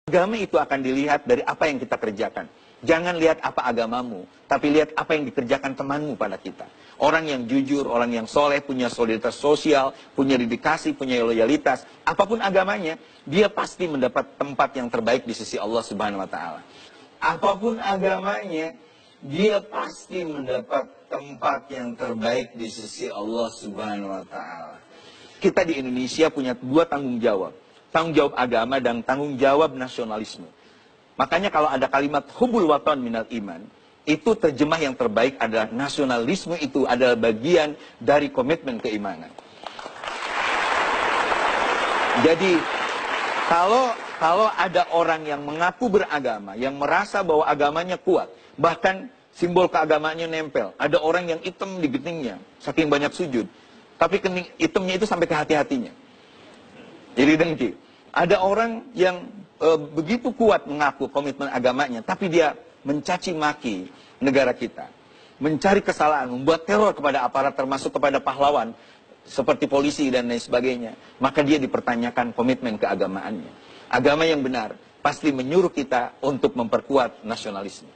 Agama itu akan dilihat dari apa yang kita kerjakan. Jangan lihat apa agamamu, tapi lihat apa yang dikerjakan temanmu pada kita. Orang yang jujur, orang yang soleh, punya solidaritas sosial, punya dedikasi, punya loyalitas, apapun agamanya, dia pasti mendapat tempat yang terbaik di sisi Allah Subhanahu wa Ta'ala. Apapun agamanya, dia pasti mendapat tempat yang terbaik di sisi Allah Subhanahu wa Ta'ala. Kita di Indonesia punya dua tanggung jawab. Tanggung jawab agama dan tanggung jawab nasionalisme. Makanya kalau ada kalimat hubul waton minal iman, itu terjemah yang terbaik adalah nasionalisme itu adalah bagian dari komitmen keimanan. Jadi kalau ada orang yang mengaku beragama, yang merasa bahwa agamanya kuat, bahkan simbol keagamaannya nempel, ada orang yang hitam di geningnya, saking banyak sujud, tapi hitamnya itu sampai ke hati-hatinya. Jadi dengki. Ada orang yang begitu kuat mengaku komitmen agamanya, tapi dia mencaci maki negara kita. Mencari kesalahan, membuat teror kepada aparat, termasuk kepada pahlawan, seperti polisi dan lain sebagainya. Maka dia dipertanyakan komitmen keagamaannya. Agama yang benar pasti menyuruh kita untuk memperkuat nasionalisme.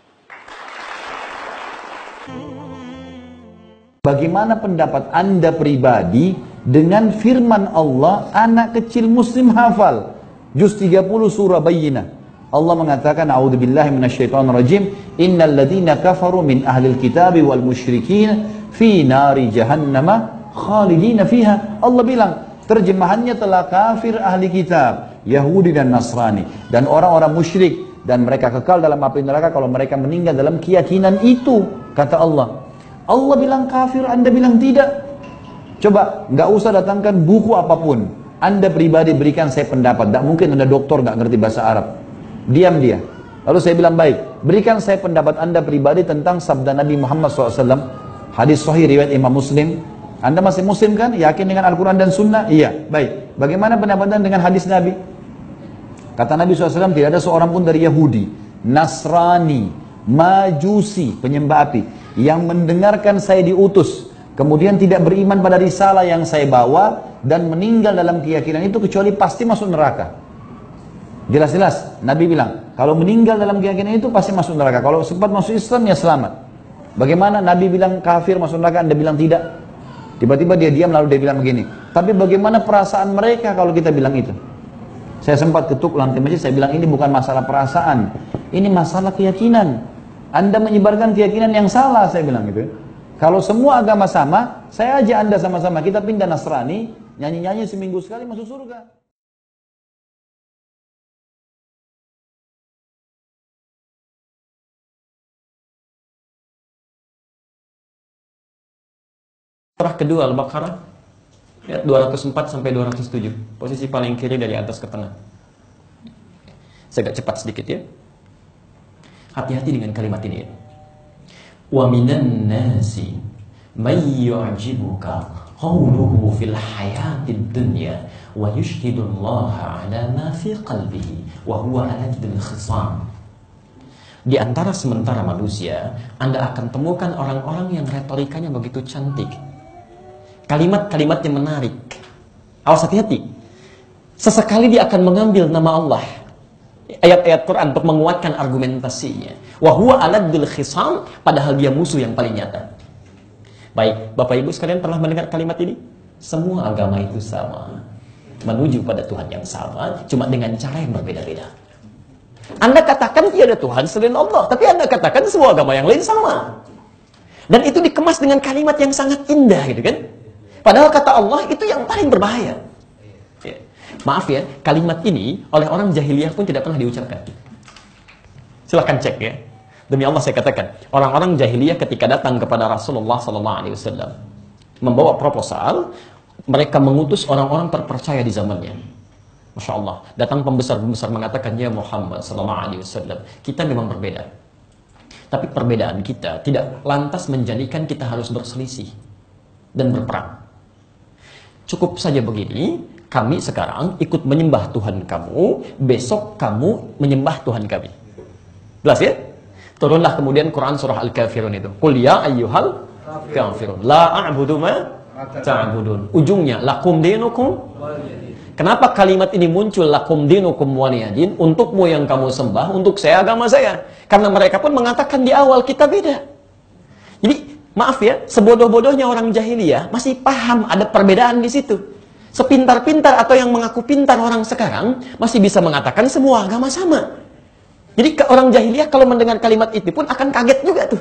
Bagaimana pendapat Anda pribadi dengan firman Allah, anak kecil muslim hafal juz 30 surah Bayyinah. Allah mengatakan, a'udzubillahi minasyaitonirrajim, innal ladzina kafaru min ahlil kitabi wal musyrikin fi nari jahannama khalidina fiha. Allah bilang, terjemahannya telah kafir ahli kitab, Yahudi dan Nasrani, dan orang-orang musyrik, dan mereka kekal dalam api neraka kalau mereka meninggal dalam keyakinan itu, kata Allah. Allah bilang kafir, Anda bilang tidak. Coba, nggak usah datangkan buku apapun. Anda pribadi berikan saya pendapat. Tidak mungkin Anda doktor nggak ngerti bahasa Arab. Diam dia. Lalu saya bilang baik. Berikan saya pendapat Anda pribadi tentang sabda Nabi Muhammad SAW. Hadis sahih riwayat Imam Muslim. Anda masih Muslim kan? Yakin dengan Al-Quran dan Sunnah? Iya. Baik. Bagaimana pendapat Anda dengan hadis Nabi? Kata Nabi SAW, tidak ada seorang pun dari Yahudi, Nasrani, Majusi, penyembah api, yang mendengarkan saya diutus, kemudian tidak beriman pada risalah yang saya bawa, dan meninggal dalam keyakinan itu, kecuali pasti masuk neraka. Jelas-jelas, Nabi bilang, kalau meninggal dalam keyakinan itu pasti masuk neraka. Kalau sempat masuk Islam, ya selamat. Bagaimana Nabi bilang kafir masuk neraka, Anda bilang tidak? Tiba-tiba dia diam, lalu dia bilang begini, tapi bagaimana perasaan mereka kalau kita bilang itu? Saya sempat ketuk lantai masjid, saya bilang ini bukan masalah perasaan, ini masalah keyakinan. Anda menyebarkan keyakinan yang salah, saya bilang gitu. Kalau semua agama sama, saya ajak Anda sama-sama, kita pindah Nasrani, nyanyi-nyanyi seminggu sekali masuk surga. Surah kedua Al-Baqarah, ya, 204 sampai 207, posisi paling kiri dari atas ke tengah. Saya agak cepat sedikit ya. Hati-hati dengan kalimat ini ya. Wa minan nasi may yu'jibuka qawluhu fil hayatid dunya wa yushhidullaha ala ma fi qalbihi wa huwa aladul khisam. Di antara sementara manusia, Anda akan temukan orang-orang yang retorikanya begitu cantik, kalimat-kalimatnya menarik. Awas, hati-hati. Sesekali dia akan mengambil nama Allah, ayat-ayat Quran, untuk menguatkan argumentasinya. Wa huwa aladul khisam, padahal dia musuh yang paling nyata. Baik, Bapak Ibu sekalian pernah mendengar kalimat ini? Semua agama itu sama, menuju pada Tuhan yang sama, cuma dengan cara yang berbeda-beda. Anda katakan tiada Tuhan selain Allah, tapi Anda katakan semua agama yang lain sama. Dan itu dikemas dengan kalimat yang sangat indah, gitu kan? Padahal kata Allah itu yang paling berbahaya. Ya. Maaf ya, kalimat ini oleh orang jahiliyah pun tidak pernah diucapkan. Silahkan cek ya. Demi Allah saya katakan, orang-orang jahiliyah ketika datang kepada Rasulullah SAW membawa proposal, mereka mengutus orang-orang terpercaya di zamannya. Masya Allah, datang pembesar-pembesar mengatakan, ya Muhammad SAW, kita memang berbeda. Tapi perbedaan kita tidak lantas menjadikan kita harus berselisih dan berperang. Cukup saja begini, kami sekarang ikut menyembah Tuhan kamu, besok kamu menyembah Tuhan kami. Jelas ya? Turunlah kemudian Quran surah Al-Kafirun itu. Qul ya ayyuhal kafirun, la a'budu ma ta'budun. Ujungnya, lakum dinukum. Kenapa kalimat ini muncul? Lakum dinukum waliyadin, untukmu yang kamu sembah, untuk saya agama saya. Karena mereka pun mengatakan di awal kita beda. Jadi maaf ya, sebodoh-bodohnya orang jahiliyah masih paham ada perbedaan di situ. Sepintar-pintar atau yang mengaku pintar orang sekarang masih bisa mengatakan semua agama sama. Jadi orang jahiliyah kalau mendengar kalimat itu pun akan kaget juga tuh.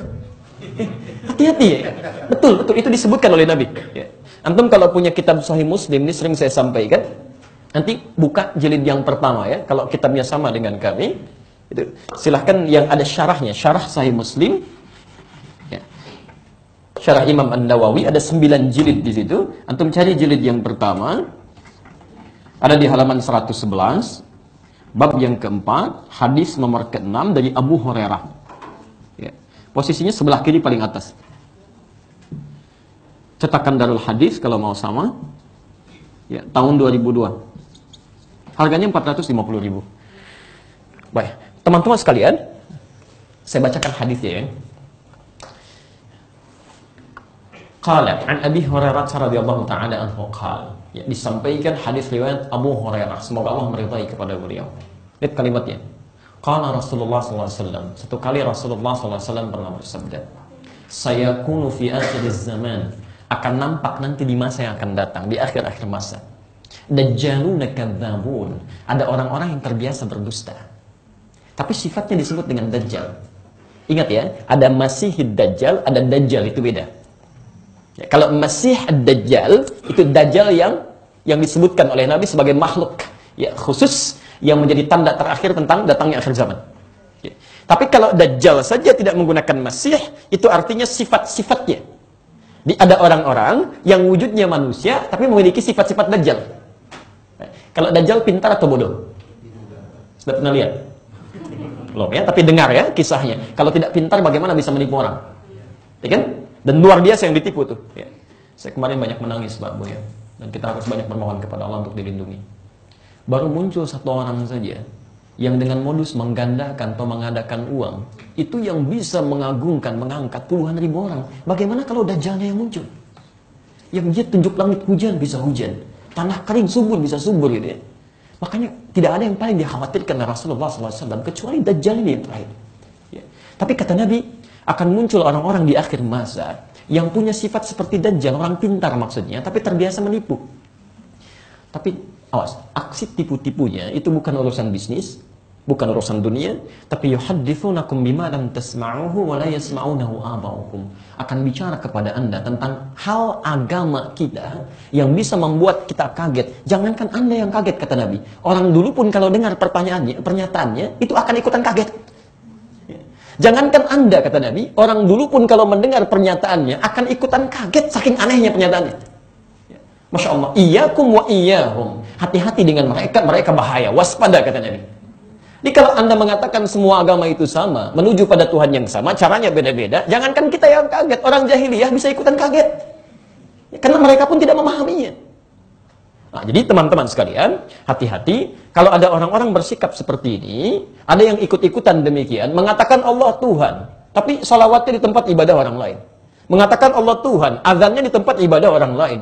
Hati-hati ya. Betul, itu disebutkan oleh Nabi. Ya. Antum kalau punya kitab Sahih Muslim, ini sering saya sampaikan, nanti buka jilid yang pertama ya. Kalau kitabnya sama dengan kami, itu silahkan yang ada syarahnya, syarah Sahih Muslim. Ya. Syarah Imam An-Nawawi ada 9 jilid di situ. Antum cari jilid yang pertama, ada di halaman 111, bab yang keempat, hadis nomor ke-6 dari Abu Hurairah. Ya. Posisinya sebelah kiri paling atas. Cetakan Darul Hadis kalau mau sama. Ya, tahun 2002. Harganya 450.000. Baik, teman-teman sekalian, saya bacakan hadisnya ya. Qala an Abi Hurairah radhiyallahu ta'ala anhu qala. Ya, disampaikan hadis riwayat Abu Hurairah, semoga Allah meridai kepada beliau. Lihat kalimatnya. Qala Rasulullah SAW. Satu kali Rasulullah SAW pernah bersabda, sayakunu fi akhiriz zaman, akan nampak nanti di masa yang akan datang, di akhir-akhir masa. Dajjaluna kadzabun, ada orang-orang yang terbiasa berdusta. Tapi sifatnya disebut dengan dajjal. Ingat ya, ada Masihid Dajjal, ada Dajjal, itu beda. Ya, kalau Masih Dajjal, itu Dajjal yang disebutkan oleh Nabi sebagai makhluk ya khusus yang menjadi tanda terakhir tentang datangnya akhir zaman. Ya. Tapi kalau Dajjal saja tidak menggunakan Masih, itu artinya sifat-sifatnya. Ada orang-orang yang wujudnya manusia tapi memiliki sifat-sifat Dajjal. Kalau Dajjal pintar atau bodoh? Sudah pernah lihat? Belum ya, tapi dengar ya kisahnya. Kalau tidak pintar bagaimana bisa menipu orang? Ya kan? Dan luar biasa yang ditipu tuh. Ya. Saya kemarin banyak menangis Pak Bu ya. Dan kita harus banyak bermohon kepada Allah untuk dilindungi. Baru muncul satu orang saja yang dengan modus menggandakan atau mengadakan uang, itu yang bisa mengagungkan, mengangkat puluhan ribu orang. Bagaimana kalau Dajjalnya yang muncul? Yang dia tunjuk langit hujan bisa hujan, tanah kering subur bisa subur gitu ya. Makanya tidak ada yang paling dikhawatirkan oleh Rasulullah SAW kecuali Dajjal ini yang terakhir. Ya. Tapi kata Nabi, akan muncul orang-orang di akhir masa yang punya sifat seperti Dajjal, orang pintar maksudnya, tapi terbiasa menipu. Tapi awas, aksi tipu-tipunya itu bukan urusan bisnis, bukan urusan dunia, tapi yuhadditsunakum bima lam tasma'uhu wa la yasma'unahu aba'ukum. Akan bicara kepada Anda tentang hal agama kita yang bisa membuat kita kaget. Jangankan Anda yang kaget, kata Nabi. Orang dulu pun kalau dengar pernyataannya, itu akan ikutan kaget. Jangankan Anda, kata Nabi, orang dulu pun kalau mendengar pernyataannya akan ikutan kaget saking anehnya pernyataannya. Masya Allah, iyyakum wa iyyahum. Hati-hati dengan mereka, mereka bahaya. Waspada, kata Nabi. Jadi kalau Anda mengatakan semua agama itu sama, menuju pada Tuhan yang sama, caranya beda-beda, jangankan kita yang kaget, orang jahiliyah bisa ikutan kaget. Karena mereka pun tidak memahaminya. Nah, jadi teman-teman sekalian, hati-hati kalau ada orang-orang bersikap seperti ini, ada yang ikut-ikutan demikian, mengatakan Allah Tuhan, tapi salawatnya di tempat ibadah orang lain. Mengatakan Allah Tuhan, azannya di tempat ibadah orang lain.